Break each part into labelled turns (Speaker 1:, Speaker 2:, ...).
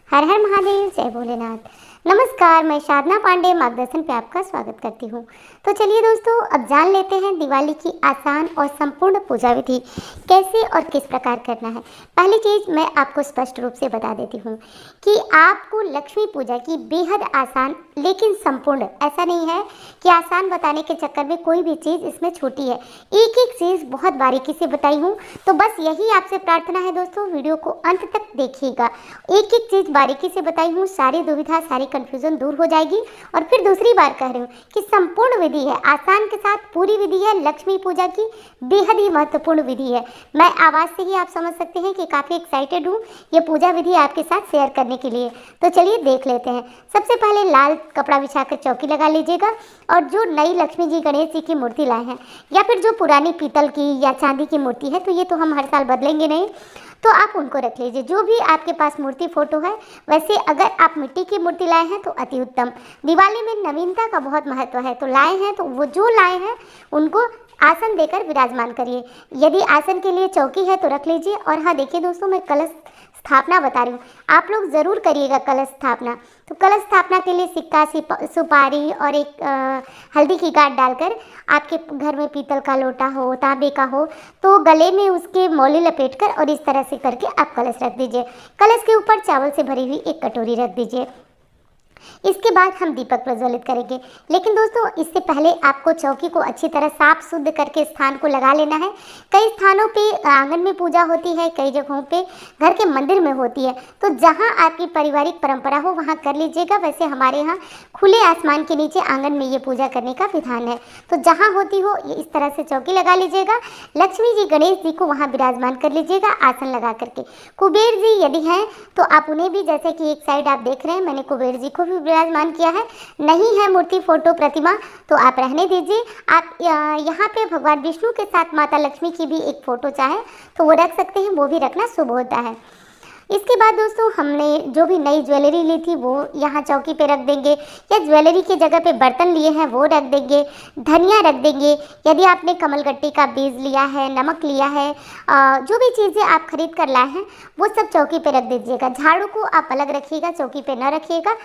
Speaker 1: हर हर महादेव, जय भोलेनाथ। नमस्कार, मैं साधना पांडे मार्गदर्शन पे आपका स्वागत करती हूँ। तो चलिए दोस्तों, अब जान लेते हैं दिवाली की आसान और संपूर्ण पूजा विधि कैसे और किस प्रकार करना है। पहली चीज़ मैं आपको स्पष्ट रूप से बता देती हूँ कि आपको लक्ष्मी पूजा की बेहद आसान लेकिन संपूर्ण, ऐसा नहीं है कि आसान बताने के चक्कर में कोई भी चीज़ इसमें छोटी है, एक एक चीज़ बहुत बारीकी से बताई हूँ। तो बस यही आपसे प्रार्थना है दोस्तों, वीडियो को अंत तक देखिएगा। एक एक चीज़ बारीकी से बताई हूँ, सारी दुविधा सारी कंफ्यूजन दूर हो जाएगी। और फिर दूसरी बार कह रही हूँ कि संपूर्ण विधि है, आसान के साथ पूरी विधि है। लक्ष्मी पूजा की बेहद ही महत्वपूर्ण विधि है। मैं आवाज़ से ही आप समझ सकते हैं कि काफ़ी एक्साइटेड हूँ ये पूजा विधि आपके साथ शेयर करने के लिए। तो चलिए देख लेते हैं। सबसे पहले लाल कपड़ा बिछाकर चौकी लगा लीजिएगा। और जो नई लक्ष्मी जी गणेश जी की मूर्ति लाए हैं या फिर जो पुरानी पीतल की या चांदी की मूर्ति है, तो ये तो हम हर साल बदलेंगे नहीं, तो आप उनको रख लीजिए। जो भी आपके पास मूर्ति फोटो है, वैसे अगर आप मिट्टी की मूर्ति लाए हैं तो अति उत्तम। दिवाली में नवीनता का बहुत महत्व है, तो लाए हैं तो वो जो लाए हैं उनको आसन देकर विराजमान करिए। यदि आसन के लिए चौकी है तो रख लीजिए। और हाँ देखिए दोस्तों, मैं कलश स्थापना बता रही हूँ, आप लोग ज़रूर करिएगा कलश स्थापना। तो कलश स्थापना के लिए सिक्का, सुपारी और एक हल्दी की गांठ डालकर, आपके घर में पीतल का लोटा हो, तांबे का हो, तो गले में उसके मौली लपेटकर और इस तरह से करके आप कलश रख दीजिए। कलश के ऊपर चावल से भरी हुई एक कटोरी रख दीजिए। इसके बाद हम दीपक प्रज्वलित करेंगे। लेकिन दोस्तों, इससे पहले आपको चौकी को अच्छी तरह साफ शुद्ध करके स्थान को लगा लेना है। कई स्थानों पे आंगन में पूजा होती है, कई जगहों पे घर के मंदिर में होती है, तो जहां आपकी पारिवारिक परंपरा हो वहां कर लीजिएगा। वैसे हमारे यहाँ खुले आसमान के नीचे आंगन में ये पूजा करने का विधान है, तो जहाँ होती हो ये इस तरह से चौकी लगा लीजिएगा। लक्ष्मी जी गणेश जी को वहाँ विराजमान कर लीजिएगा आसन लगा करके। कुबेर जी यदि हैं तो आप उन्हें भी, जैसे कि एक साइड आप देख रहे हैं, मैंने कुबेर जी को भी विराजमान किया है। नहीं है मूर्ति फोटो प्रतिमा तो आप रहने दीजिए। आप यहाँ पे भगवान विष्णु के साथ माता लक्ष्मी की भी एक फोटो चाहे तो वो रख सकते हैं, वो भी रखना शुभ होता है। इसके बाद दोस्तों, हमने जो भी नई ज्वेलरी ली थी वो यहाँ चौकी पे रख देंगे, या ज्वेलरी की जगह पे बर्तन लिए हैं वो रख देंगे। धनिया रख देंगे। यदि आपने कमलगट्टी का बीज लिया है, नमक लिया है, जो भी चीज़ें आप खरीद कर लाए हैं वो सब चौकी पे रख दीजिएगा। झाड़ू को आप अलग रखिएगा, चौकी पे न रखिएगा।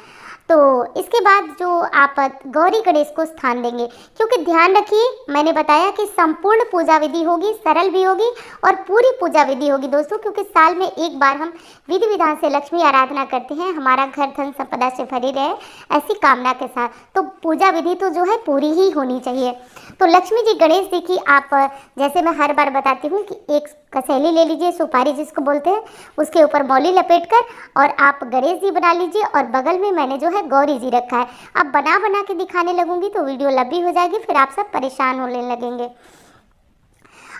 Speaker 1: तो इसके बाद जो आप गौरी गणेश को स्थान देंगे, क्योंकि ध्यान रखिए मैंने बताया कि संपूर्ण पूजा विधि होगी, सरल भी होगी और पूरी पूजा विधि होगी दोस्तों, क्योंकि साल में एक बार हम विधि विधान से लक्ष्मी आराधना करते हैं, हमारा घर धन संपदा से भरी रहे ऐसी कामना के साथ। तो पूजा विधि तो जो है पूरी ही होनी चाहिए। तो लक्ष्मी जी गणेश जी की आप, जैसे मैं हर बार बताती हूँ कि एक कसेली ले लीजिए, सुपारी जिसको बोलते हैं, उसके ऊपर मौली लपेट कर और आप गणेश जी बना लीजिए। और बगल में मैंने जो है गौरी जी रखा है। अब बना बना के दिखाने लगूंगी तो वीडियो लंबी हो जाएगी, फिर आप सब परेशान होने लगेंगे।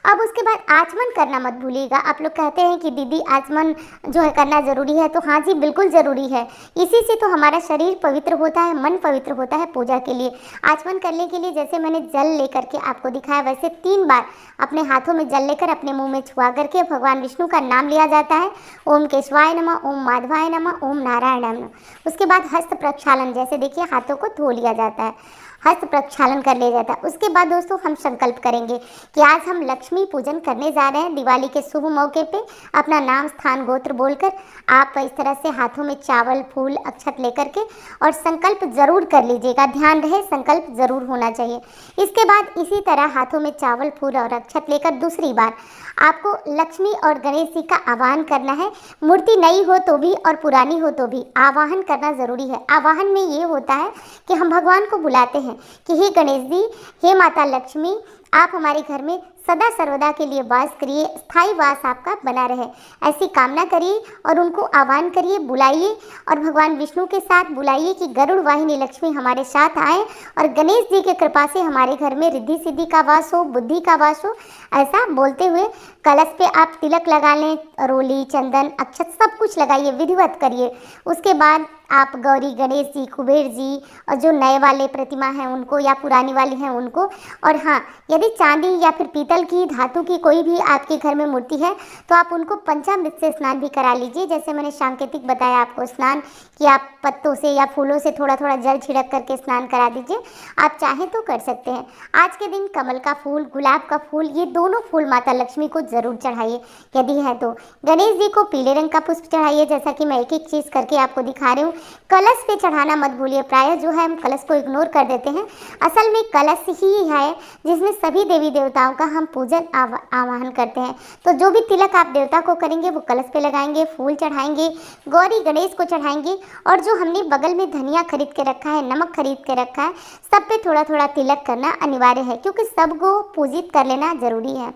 Speaker 1: अब उसके बाद आचमन करना मत भूलिएगा। आप लोग कहते हैं कि दीदी आचमन जो है करना ज़रूरी है, तो हाँ जी बिल्कुल ज़रूरी है। इसी से तो हमारा शरीर पवित्र होता है, मन पवित्र होता है पूजा के लिए। आचमन करने के लिए जैसे मैंने जल लेकर के आपको दिखाया, वैसे 3 बार अपने हाथों में जल लेकर अपने मुंह में छुआ करके भगवान विष्णु का नाम लिया जाता है। ओम केशवाय नमः, ओम माधवाय नमः, ओम नारायणाय नमः। उसके बाद हस्त प्रक्षालन, जैसे देखिए हाथों को धो लिया जाता है, हस्त प्रक्षालन कर लिया जाता है। उसके बाद दोस्तों हम संकल्प करेंगे कि आज हम लक्ष्मी पूजन करने जा रहे हैं। दिवाली के शुभ मौके पे अपना नाम, स्थान, गोत्र बोलकर आप इस तरह से हाथों में चावल, फूल, अक्षत लेकर के और संकल्प जरूर कर लीजिएगा। ध्यान रहे संकल्प जरूर होना चाहिए। इसके बाद इसी तरह हाथों में चावल, फूल और अक्षत लेकर दूसरी बार आपको लक्ष्मी और गणेश जी का आवाहन करना है। मूर्ति नई हो तो भी और पुरानी हो तो भी आवाहन करना ज़रूरी है। आवाहन में ये होता है कि हम भगवान को बुलाते हैं कि हे गणेश जी, हे माता लक्ष्मी, आप हमारे घर में सदा सर्वदा के लिए वास करिए, स्थायी वास आपका बना रहे, ऐसी कामना करिए और उनको आह्वान करिए, बुलाइए। और भगवान विष्णु के साथ बुलाइए कि गरुड़ वाहिनी लक्ष्मी हमारे साथ आए और गणेश जी की कृपा से हमारे घर में रिद्धि सिद्धि का वास हो, बुद्धि का वास हो। ऐसा बोलते हुए कलश पे आप तिलक लगा लें, रोली, चंदन, अक्षत सब कुछ लगाइए, विधिवत करिए। उसके बाद आप गौरी गणेश जी, कुबेर जी और जो नए वाले प्रतिमा हैं उनको या पुरानी वाली हैं उनको। और हाँ, यदि चांदी या फिर पीतल की, धातु की कोई भी आपके घर में मूर्ति है तो आप उनको पंचामृत से स्नान भी करा लीजिए। जैसे मैंने सांकेतिक बताया आपको स्नान, कि आप पत्तों से या फूलों से थोड़ा थोड़ा जल छिड़क करके स्नान करा दीजिए। आप चाहें तो कर सकते हैं। आज के दिन कमल का फूल, गुलाब का फूल, ये दोनों फूल माता लक्ष्मी को जरूर चढ़ाइए यदि है तो। गणेश जी को पीले रंग का पुष्प चढ़ाइए, जैसा कि मैं एक एक चीज़ करके आपको दिखा रही हूँ। कलश पे चढ़ाना मत भूलिए। प्रायः जो है हम कलश को इग्नोर कर देते हैं। असल में कलश ही है जिसमें सभी देवी देवताओं का हम पूजन आवाहन करते हैं। तो जो भी तिलक आप देवता को करेंगे वो कलश पे लगाएंगे, फूल चढ़ाएंगे, गौरी गणेश को चढ़ाएंगे। और जो हमने बगल में धनिया खरीद के रखा है, नमक खरीद के रखा है, सब पे थोड़ा थोड़ा तिलक करना अनिवार्य है, क्योंकि सबको पूजित कर लेना जरूरी है।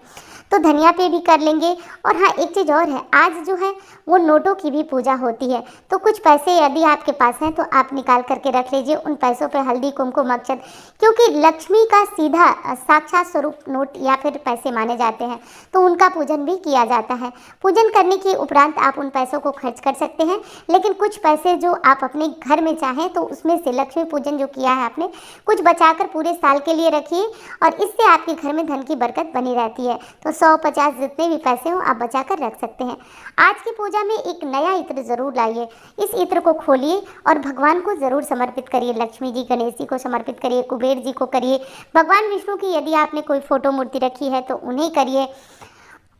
Speaker 1: तो धनिया पे भी कर लेंगे। और हाँ, एक चीज़ और है, आज जो है वो नोटों की भी पूजा होती है। तो कुछ पैसे यदि आपके पास हैं तो आप निकाल करके रख लीजिए। उन पैसों पे हल्दी, कुमकुम, अक्षत, क्योंकि लक्ष्मी का सीधा साक्षात स्वरूप नोट या फिर पैसे माने जाते हैं, तो उनका पूजन भी किया जाता है। पूजन करने के उपरांत आप उन पैसों को खर्च कर सकते हैं, लेकिन कुछ पैसे जो आप अपने घर में चाहें तो उसमें से लक्ष्मी पूजन जो किया है आपने, कुछ बचाकर पूरे साल के लिए रखिए, और इससे आपके घर में धन की बरकत बनी रहती है। तो 100-50 जितने भी पैसे हों आप बचा कर रख सकते हैं। आज की पूजा में एक नया इत्र ज़रूर लाइए। इस इत्र को खोलिए और भगवान को ज़रूर समर्पित करिए। लक्ष्मी जी, गणेश जी को समर्पित करिए, कुबेर जी को करिए, भगवान विष्णु की यदि आपने कोई फोटो मूर्ति रखी है तो उन्हें करिए,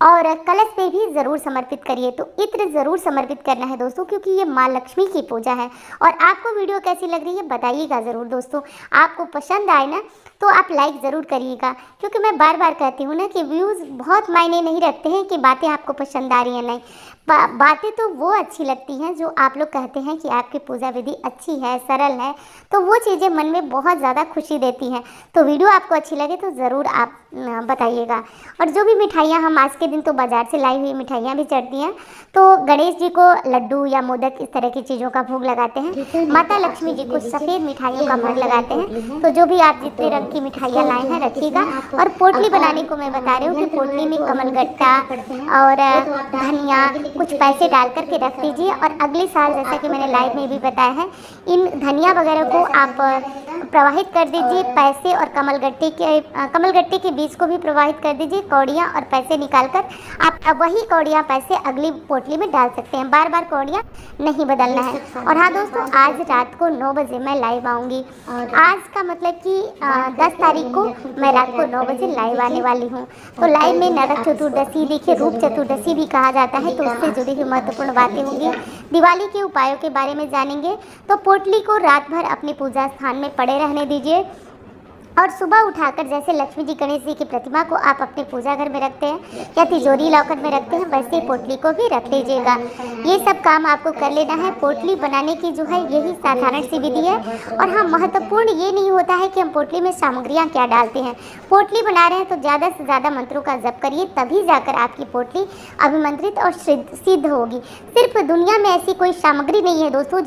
Speaker 1: और कलश पे भी ज़रूर समर्पित करिए। तो इत्र ज़रूर समर्पित करना है दोस्तों, क्योंकि ये माँ लक्ष्मी की पूजा है। और आपको वीडियो कैसी लग रही है बताइएगा ज़रूर दोस्तों। आपको पसंद आए ना तो आप लाइक ज़रूर करिएगा, क्योंकि मैं बार बार कहती हूँ ना कि व्यूज़ बहुत मायने नहीं रखते हैं कि बातें आपको पसंद आ रही हैं नहीं। बातें तो वो अच्छी लगती हैं जो आप लोग कहते हैं कि आपकी पूजा विधि अच्छी है, सरल है, तो वो चीज़ें मन में बहुत ज़्यादा खुशी देती हैं। तो वीडियो आपको अच्छी लगे तो ज़रूर आप बताइएगा। और जो भी मिठाइयाँ हम आज के दिन तो बाज़ार से लाई हुई मिठाइयाँ भी चढ़ती हैं, तो गणेश जी को लड्डू या मोदक इस तरह की चीज़ों का भोग लगाते हैं। माता लक्ष्मी जी को सफ़ेद मिठाइयों का भोग लगाते हैं। तो जो भी आप जितने रंग की मिठाइयाँ लाए हैं रखिएगा। और पोटली बनाने को मैं बता रही हूँ कि पोटली में कमलगट्टा और धनिया, कुछ पैसे डाल करके रख दीजिए। और अगले साल, जैसा कि मैंने लाइव में भी बताया है, इन धनिया वगैरह को आप प्रवाहित कर दीजिए। पैसे और कमलगट्टे के बीज को भी प्रवाहित कर दीजिए। कौड़ियाँ और पैसे निकालकर आप वही कौड़ियाँ पैसे अगली पोटली में डाल सकते हैं। बार बार कौड़ियाँ नहीं बदलना है। और हाँ दोस्तों, आज रात को 9 बजे मैं लाइव आऊँगी। आज का मतलब कि 10 तारीख को मैं रात को 9 बजे लाइव आने वाली हूँ। तो लाइव में नरक चतुर्दशी, देखिए रूप चतुर्दशी भी कहा जाता है, तो उससे जुड़ी हुई महत्वपूर्ण बातें होंगी। दिवाली के उपायों के बारे में जानेंगे। तो पोटली को रात भर अपने पूजा स्थान में पड़े रहने दीजिए, और सुबह उठाकर जैसे लक्ष्मी जी, गणेश जी की प्रतिमा को आप अपने पूजा घर में रखते हैं या तिजोरी लॉकर में रखते हैं, वैसे ही पोटली को भी रख लीजिएगा। ये सब काम आपको कर लेना है। पोटली बनाने की जो है यही साधारण सी विधि है। और हाँ, महत्वपूर्ण ये नहीं होता है कि हम पोटली में सामग्रियाँ क्या डालते हैं। पोटली बना रहे हैं तो ज़्यादा से ज़्यादा मंत्रों का जप करिए, तभी जाकर आपकी पोटली अभिमंत्रित और सिद्ध होगी। सिर्फ दुनिया में ऐसी कोई सामग्री नहीं है दोस्तों